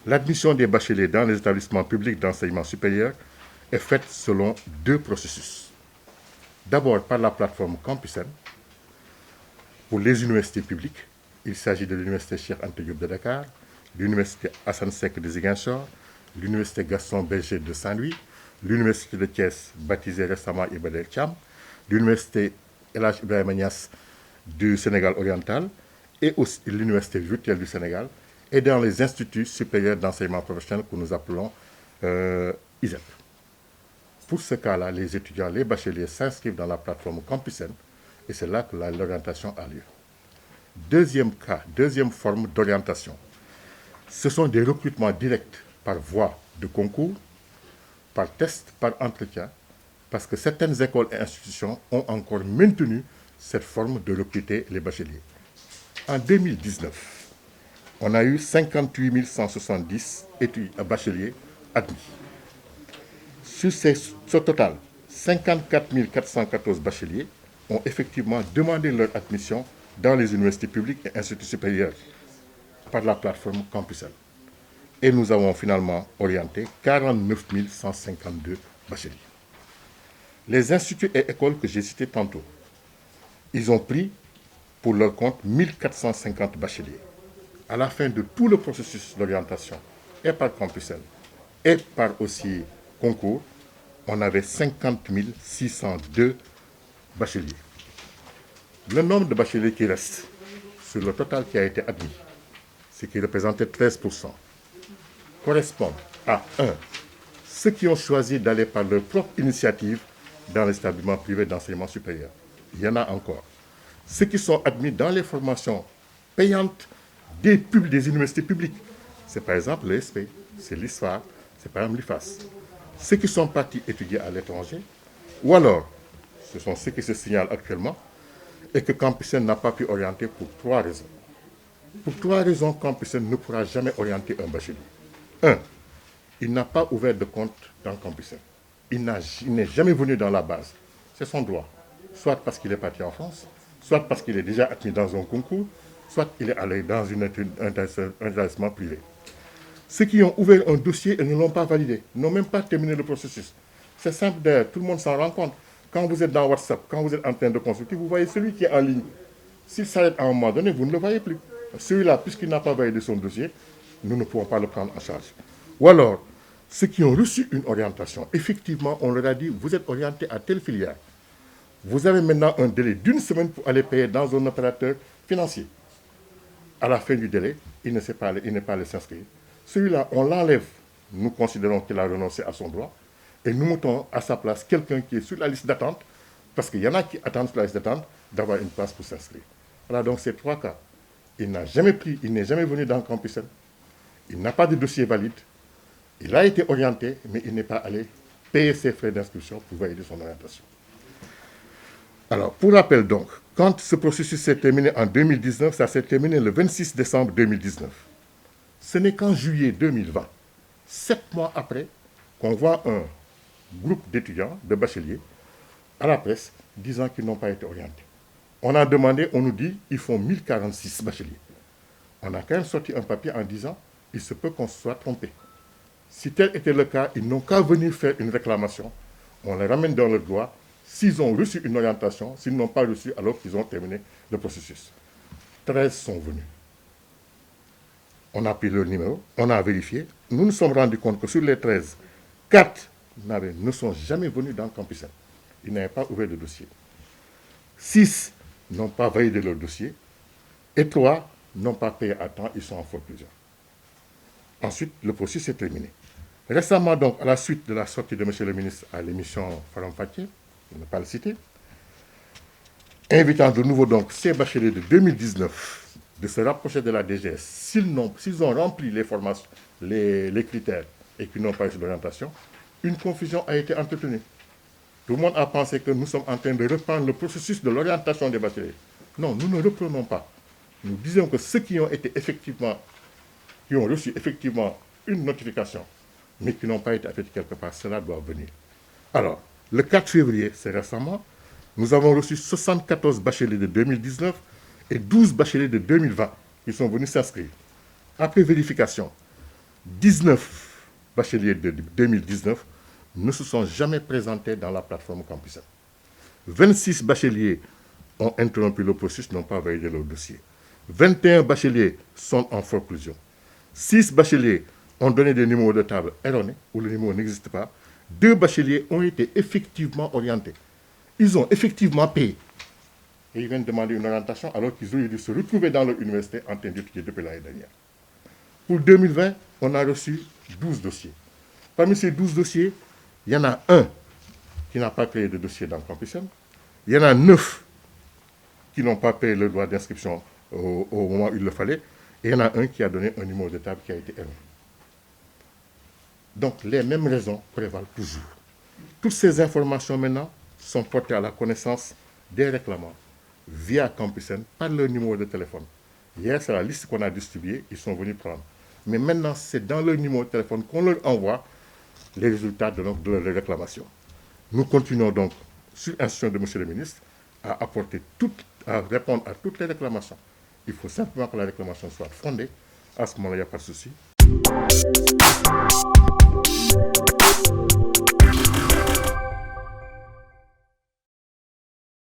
L'admission des bacheliers dans les établissements publics d'enseignement supérieur est faite selon deux processus. D'abord par la plateforme Campusen. Pour les universités publiques, il s'agit de l'université Cheikh Anta Diop de Dakar, l'université Assane Seck de Ziguinchor, l'université Gaston Berger de Saint-Louis, l'université de Thiès, baptisée récemment Iba Der Thiam, l'université El Hadj Ibrahima Niass du Sénégal oriental et aussi l'université virtuelle du Sénégal et dans les instituts supérieurs d'enseignement professionnel que nous appelons ISEP. Pour ce cas-là, les étudiants, les bacheliers s'inscrivent dans la plateforme Campusen et c'est là que l'orientation a lieu. Deuxième cas, deuxième forme d'orientation, ce sont des recrutements directs par voie de concours, par test, par entretien, parce que certaines écoles et institutions ont encore maintenu cette forme de recruter les bacheliers. En 2019, on a eu 58 170 bacheliers admis. Sur ce total, 54 414 bacheliers ont effectivement demandé leur admission dans les universités publiques et instituts supérieurs par la plateforme Campusen. Et nous avons finalement orienté 49 152 bacheliers. Les instituts et écoles que j'ai cités tantôt, ils ont pris pour leur compte 1450 bacheliers. À la fin de tout le processus d'orientation, et par Campusen, et par aussi concours, on avait 50 602 bacheliers. Le nombre de bacheliers qui reste sur le total qui a été admis, ce qui représentait 13%, correspond à 1. Ceux qui ont choisi d'aller par leur propre initiative dans les établissements privés d'enseignement supérieur. Il y en a encore. Ceux qui sont admis dans les formations payantes des universités publiques. C'est par exemple l'ESP, c'est l'ISFA, c'est par exemple l'IFAS. Ceux qui sont partis étudier à l'étranger, ou alors, ce sont ceux qui se signalent actuellement, et que Campusen n'a pas pu orienter pour 3 raisons. Pour 3 raisons, Campusen ne pourra jamais orienter un bachelier. 1. Il n'a pas ouvert de compte dans Campusen. Il n'est jamais venu dans la base. C'est son droit. Soit parce qu'il est parti en France, soit parce qu'il est déjà admis dans un concours, soit il est allé dans un établissement privé. Ceux qui ont ouvert un dossier et ne l'ont pas validé, n'ont même pas terminé le processus. C'est simple d'ailleurs, tout le monde s'en rend compte. Quand vous êtes dans WhatsApp, quand vous êtes en train de consulter, vous voyez celui qui est en ligne. S'il s'arrête à un moment donné, vous ne le voyez plus. Celui-là, puisqu'il n'a pas validé son dossier, nous ne pouvons pas le prendre en charge. Ou alors, ceux qui ont reçu une orientation, effectivement, on leur a dit, vous êtes orienté à telle filière. Vous avez maintenant un délai d'1 semaine pour aller payer dans un opérateur financier. À la fin du délai, il n'est pas allé s'inscrire. Celui-là, on l'enlève. Nous considérons qu'il a renoncé à son droit. Et nous mettons à sa place quelqu'un qui est sur la liste d'attente, parce qu'il y en a qui attendent sur la liste d'attente, d'avoir une place pour s'inscrire. Voilà donc ces 3 cas. Il n'est jamais venu dans le Campusen. Il n'a pas de dossier valide. Il a été orienté, mais il n'est pas allé payer ses frais d'inscription pour valider son orientation. Alors, pour rappel donc, quand ce processus s'est terminé en 2019, ça s'est terminé le 26 décembre 2019. Ce n'est qu'en juillet 2020, 7 mois après, qu'on voit un groupe d'étudiants, de bacheliers, à la presse, disant qu'ils n'ont pas été orientés. On a demandé, on nous dit, ils font 1046 bacheliers. On a quand même sorti un papier en disant, il se peut qu'on se soit trompé. Si tel était le cas, ils n'ont qu'à venir faire une réclamation. On les ramène dans le droit. S'ils ont reçu une orientation, s'ils n'ont pas reçu, alors qu'ils ont terminé le processus. 13 sont venus. On a pris leur numéro, on a vérifié. Nous nous sommes rendus compte que sur les 13, 4 ne sont jamais venus dans le Campusen. Ils n'avaient pas ouvert de dossier. 6 n'ont pas validé leur dossier. Et 3 n'ont pas payé à temps, ils sont en faute plusieurs. Ensuite, le processus est terminé. Récemment, donc, à la suite de la sortie de M. le ministre à l'émission Faram Fatih, pour ne pas le citer, invitant de nouveau donc ces bacheliers de 2019 de se rapprocher de la DGS, s'ils ont rempli les formations, les critères et qu'ils n'ont pas eu d'orientation, une confusion a été entretenue. Tout le monde a pensé que nous sommes en train de reprendre le processus de l'orientation des bacheliers. Non, nous ne reprenons pas. Nous disons que ceux qui ont reçu effectivement une notification, mais qui n'ont pas été affectés quelque part, cela doit venir. Alors, le 4 février, c'est récemment, nous avons reçu 74 bacheliers de 2019 et 12 bacheliers de 2020 qui sont venus s'inscrire. Après vérification, 19 bacheliers de 2019 ne se sont jamais présentés dans la plateforme Campusen. 26 bacheliers ont interrompu le processus, n'ont pas validé leur dossier. 21 bacheliers sont en forclusion. 6 bacheliers ont donné des numéros de table erronés, où le numéro n'existe pas. 2 bacheliers ont été effectivement orientés. Ils ont effectivement payé. Et ils viennent demander une orientation alors qu'ils auraient dû se retrouver dans leur université en train d'étudier depuis l'année dernière. Pour 2020, on a reçu 12 dossiers. Parmi ces 12 dossiers, il y en a un qui n'a pas payé de dossier dans Campusen. Il y en a 9 qui n'ont pas payé le droit d'inscription au moment où il le fallait. Et il y en a un qui a donné un numéro de table qui a été erroné. Donc, les mêmes raisons prévalent toujours. Toutes ces informations maintenant sont portées à la connaissance des réclamants via Campusen par leur numéro de téléphone. Hier, c'est la liste qu'on a distribuée, ils sont venus prendre. Mais maintenant, c'est dans leur numéro de téléphone qu'on leur envoie les résultats de leur réclamation. Nous continuons donc, sur instruction de M. le ministre, à répondre à toutes les réclamations. Il faut simplement que la réclamation soit fondée. À ce moment-là, il n'y a pas de souci.